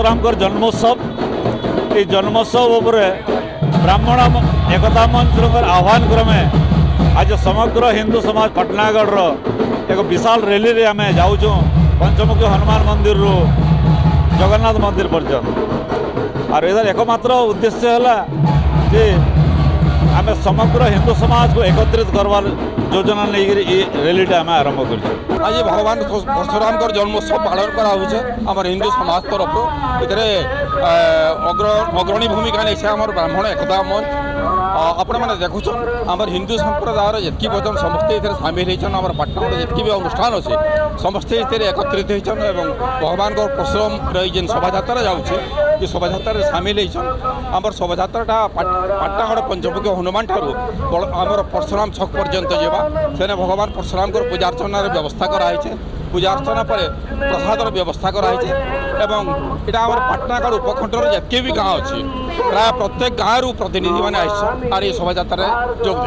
परशुराम जन्मोत्सव ये जन्मोत्सव उपरे ब्राह्मण एकता मंच आह्वान क्रमे आज समग्र हिंदू समाज पटनागढ़ एक विशाल रैली रे आम जाऊँ पंचमुखी हनुमान मंदिर रु जगन्नाथ मंदिर पर्यटन और इधर एकमात्र उद्देश्य है जे आम समग्र हिंदू समाज को एकत्रित करवार योजना नहीं रैली आम आरंभ कर आज भगवान परशुराम जन्मोत्सव पालन करार हिंदू समाज तरफ इधर अग्रणी भूमिका नहीं आम ब्राह्मण एकता मंच आपण मैंने देखुन आम हिंदू संप्रदायर जितकी बचन समस्ते इधर सामिल होकर पाटना जितकी भी अनुष्ठान अच्छे समस्ते इधर एकत्रित होती भगवान परशुराम जेन शोभा यात्रा जाऊे ये शोभा यात्रा सामिल होमर शोभा यात्रा पाटनागढ़ पंचमुखी हनुमान ठार आमर परशुराम छक पर्यंत जावा से भगवान परशुराम पूजा अर्चनार व्यवस्था कराई पूजा अर्चना पर प्रसादर व्यवस्था कराई एवं इटा आम पाटनागढ़ उपखंडर जितके भी गाँव अच्छी प्राय प्रत्येक गाँव प्रतिनिधि मैंने आर ये शोभा यात्रा जोग